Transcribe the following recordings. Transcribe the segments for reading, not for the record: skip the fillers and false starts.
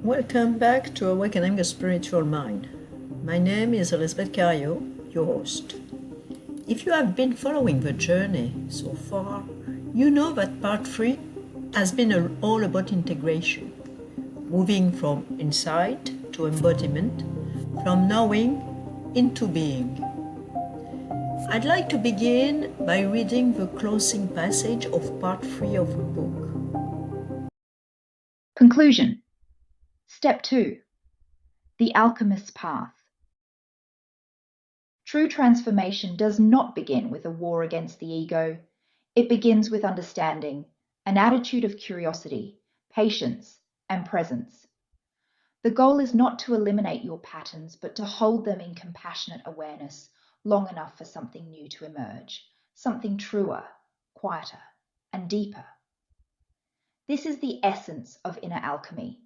Welcome back to Awakening a Spiritual Mind. My name is Elizabeth Cario, your host. If you have been following the journey so far, you know that part 3 has been all about integration, moving from insight to embodiment, from knowing into being. I'd like to begin by reading the closing passage of part 3 of the book. Conclusion. Step 2. The Alchemist's Path. True transformation does not begin with a war against the ego. It begins with understanding, an attitude of curiosity, patience, and presence. The goal is not to eliminate your patterns, but to hold them in compassionate awareness long enough for something new to emerge, something truer, quieter, and deeper. This is the essence of inner alchemy.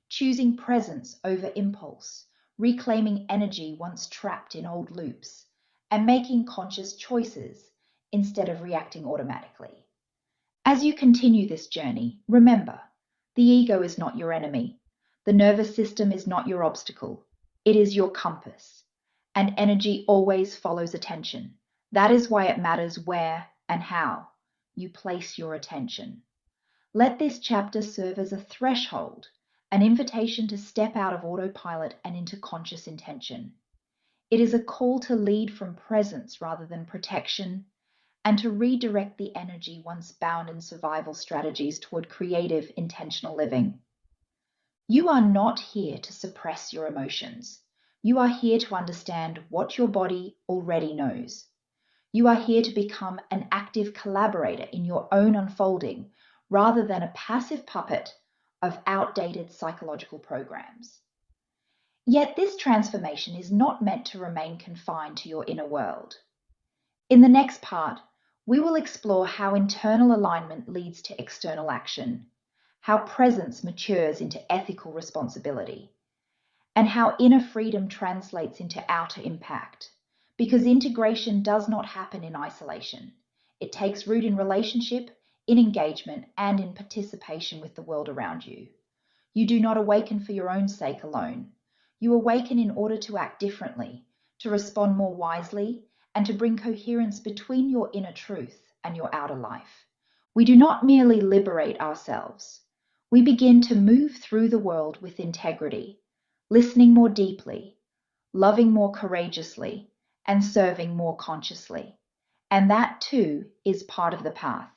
Choosing presence over impulse, reclaiming energy once trapped in old loops, and making conscious choices instead of reacting automatically. As you continue this journey, remember, the ego is not your enemy. The nervous system is not your obstacle. It is your compass. And energy always follows attention. That is why it matters where and how you place your attention. Let this chapter serve as a threshold, an invitation to step out of autopilot and into conscious intention. It is a call to lead from presence rather than protection, and to redirect the energy once bound in survival strategies toward creative, intentional living. You are not here to suppress your emotions. You are here to understand what your body already knows. You are here to become an active collaborator in your own unfolding rather than a passive puppet of outdated psychological programs. Yet this transformation is not meant to remain confined to your inner world. In the next part, we will explore how internal alignment leads to external action, how presence matures into ethical responsibility, and how inner freedom translates into outer impact. Because integration does not happen in isolation. It takes root in relationship, in engagement, and in participation with the world around you. You do not awaken for your own sake alone. You awaken in order to act differently, to respond more wisely, and to bring coherence between your inner truth and your outer life. We do not merely liberate ourselves. We begin to move through the world with integrity, listening more deeply, loving more courageously, and serving more consciously. And that too is part of the path.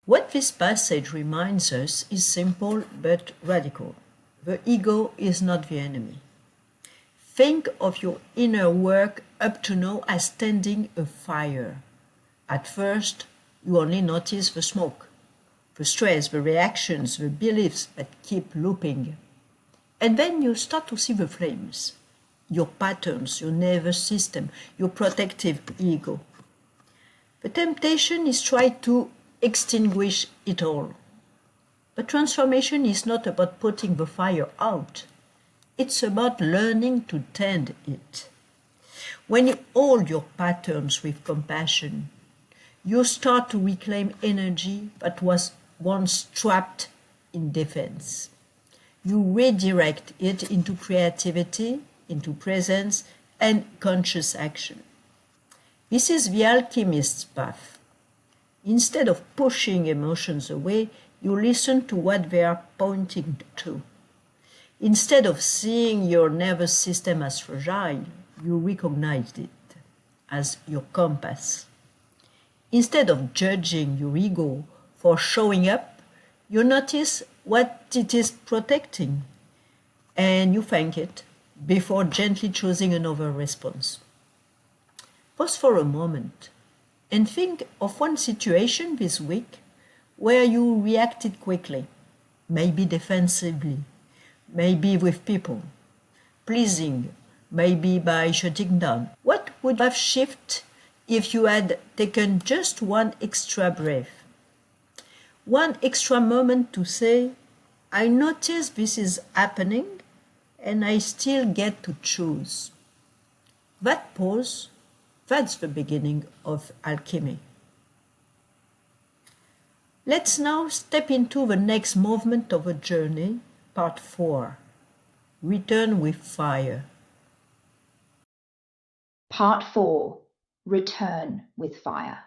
What this passage reminds us is simple but radical. The ego is not the enemy. Think of your inner work up to now as tending a fire. At first, you only notice the smoke, the stress, the reactions, the beliefs that keep looping. And then you start to see the flames, your patterns, your nervous system, your protective ego. The temptation is try to extinguish it all. But transformation is not about putting the fire out. It's about learning to tend it. When you hold your patterns with compassion, you start to reclaim energy that was once trapped in defense. You redirect it into creativity, into presence, and conscious action. This is the alchemist's path. Instead of pushing emotions away, you listen to what they are pointing to. Instead of seeing your nervous system as fragile, you recognize it as your compass. Instead of judging your ego for showing up, you notice what it is protecting, and you thank it before gently choosing another response. Pause for a moment and think of one situation this week where you reacted quickly, maybe defensively, maybe with people, pleasing, maybe by shutting down. What would have shifted if you had taken just one extra breath? One extra moment to say, I notice this is happening and I still get to choose. That pause, that's the beginning of alchemy. Let's now step into the next movement of a journey, part 4. Return with fire. Part 4. Return with fire.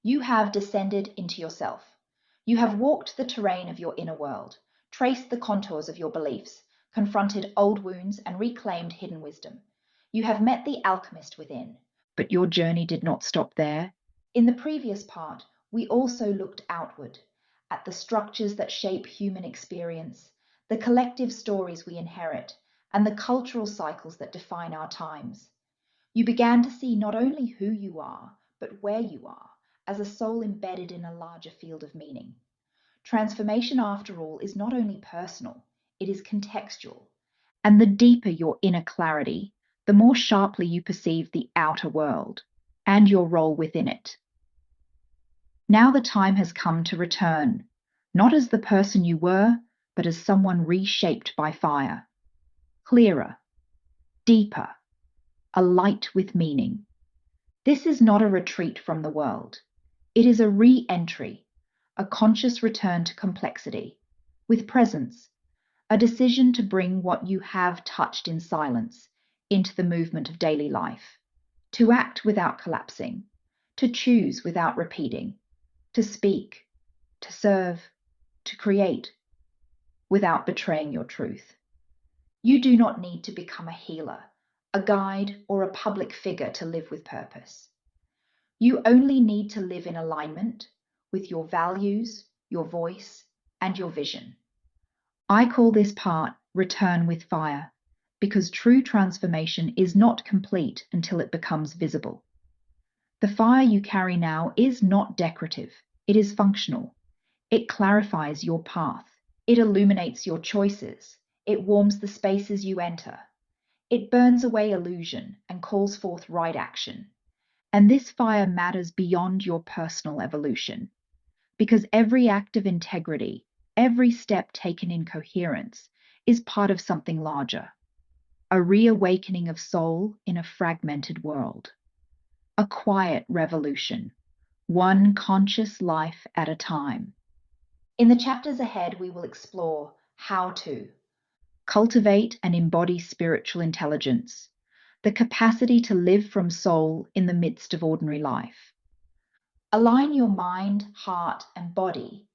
You have descended into yourself. You have walked the terrain of your inner world, traced the contours of your beliefs, confronted old wounds, and reclaimed hidden wisdom. You have met the alchemist within. But your journey did not stop there. In the previous part, we also looked outward, at the structures that shape human experience, the collective stories we inherit, and the cultural cycles that define our times. You began to see not only who you are, but where you are, as a soul embedded in a larger field of meaning. Transformation, after all, is not only personal, it is contextual. And the deeper your inner clarity, the more sharply you perceive the outer world and your role within it. Now the time has come to return, not as the person you were, but as someone reshaped by fire. Clearer, deeper, a light with meaning. This is not a retreat from the world. It is a re-entry, a conscious return to complexity, with presence, a decision to bring what you have touched in silence into the movement of daily life, to act without collapsing, to choose without repeating, to speak, to serve, to create, without betraying your truth. You do not need to become a healer, a guide, or a public figure to live with purpose. You only need to live in alignment with your values, your voice, and your vision. I call this part Return with Fire, because true transformation is not complete until it becomes visible. The fire you carry now is not decorative, it is functional. It clarifies your path, it illuminates your choices, it warms the spaces you enter. It burns away illusion and calls forth right action. And this fire matters beyond your personal evolution, because every act of integrity, every step taken in coherence, is part of something larger, a reawakening of soul in a fragmented world, a quiet revolution, one conscious life at a time. In the chapters ahead, we will explore how to cultivate and embody spiritual intelligence, the capacity to live from soul in the midst of ordinary life. Align your mind, heart, and body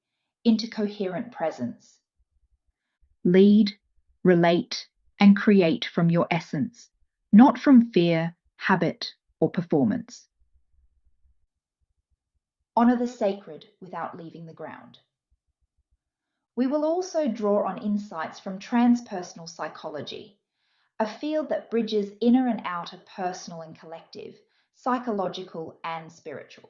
into coherent presence. Lead, relate, and create from your essence, not from fear, habit, or performance. Honor the sacred without leaving the ground. We will also draw on insights from transpersonal psychology, a field that bridges inner and outer, personal and collective, psychological and spiritual.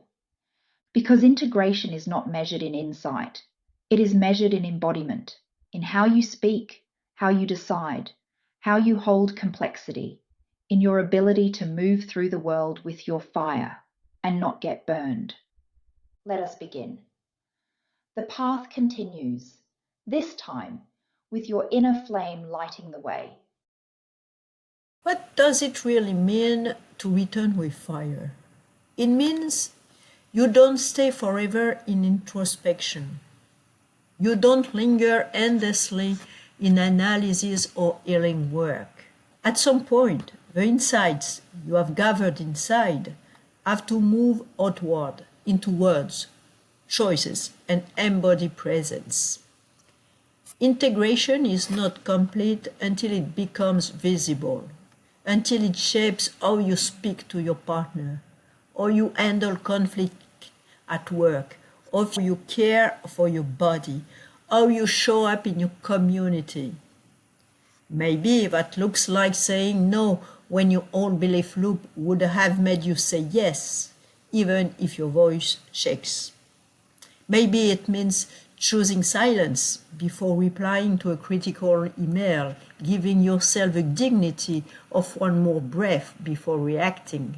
Because integration is not measured in insight, it is measured in embodiment, in how you speak, how you decide, how you hold complexity, in your ability to move through the world with your fire and not get burned. Let us begin. The path continues, this time with your inner flame lighting the way. What does it really mean to return with fire? It means you don't stay forever in introspection. You don't linger endlessly in analysis or healing work. At some point, the insights you have gathered inside have to move outward into words, choices, and embodied presence. Integration is not complete until it becomes visible, until it shapes how you speak to your partner, or you handle conflict at work, or you care for your body, how you show up in your community. Maybe that looks like saying no when your old belief loop would have made you say yes, even if your voice shakes. Maybe it means choosing silence before replying to a critical email, giving yourself the dignity of one more breath before reacting.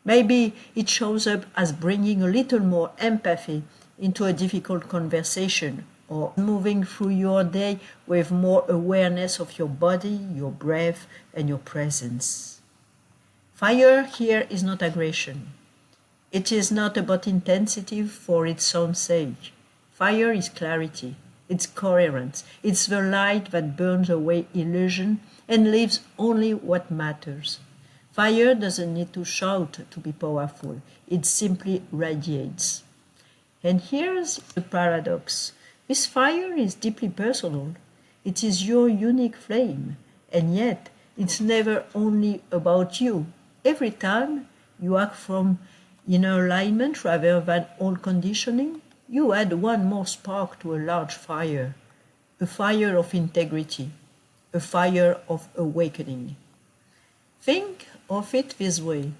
Maybe it shows up as bringing a little more empathy into a difficult conversation, or moving through your day with more awareness of your body, your breath, and your presence. Fire here is not aggression. It is not about intensity for its own sake. Fire is clarity, it's coherence, it's the light that burns away illusion and leaves only what matters. Fire doesn't need to shout to be powerful, it simply radiates. And here's the paradox. This fire is deeply personal. It is your unique flame, and yet it's never only about you. Every time you act from inner alignment rather than old conditioning, you add one more spark to a large fire, a fire of integrity, a fire of awakening. Think of it this way.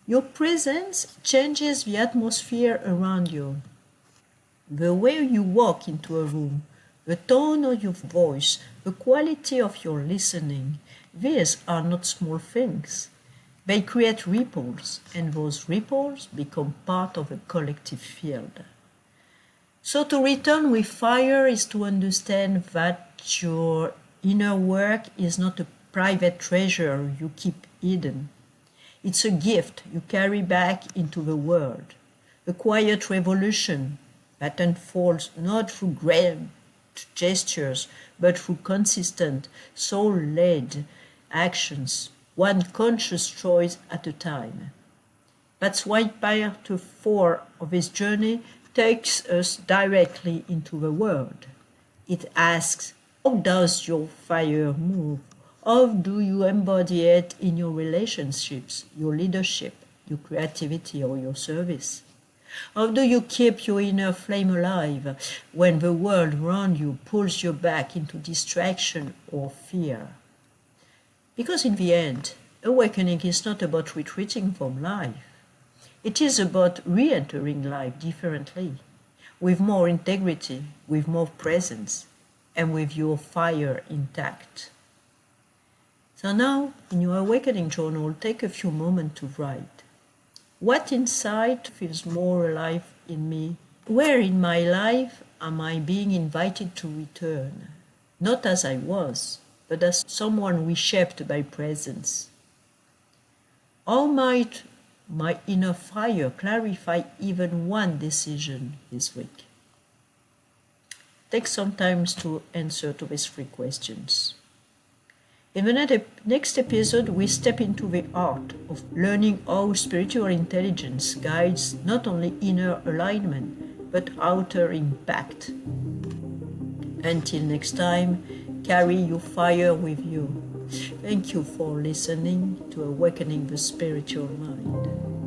Your presence changes the atmosphere around you. The way you walk into a room, the tone of your voice, the quality of your listening, these are not small things. They create ripples, and those ripples become part of a collective field. So to return with fire is to understand that your inner work is not a private treasure you keep hidden. It's a gift you carry back into the world, a quiet revolution that unfolds not through grand gestures, but through consistent, soul-led actions, one conscious choice at a time. That's why part 4 of this journey takes us directly into the world. It asks, how does your fire move? How do you embody it in your relationships, your leadership, your creativity, or your service? How do you keep your inner flame alive when the world around you pulls you back into distraction or fear? Because in the end, awakening is not about retreating from life. It is about re-entering life differently, with more integrity, with more presence, and with your fire intact. So now, in your awakening journal, take a few moments to write. What insight feels more alive in me? Where in my life am I being invited to return? Not as I was, but as someone reshaped by presence. How might my inner fire clarify even one decision this week? Take some time to answer to these 3 questions. In the next episode, we step into the art of learning how spiritual intelligence guides not only inner alignment, but outer impact. Until next time, carry your fire with you. Thank you for listening to Awakening the Spiritual Mind.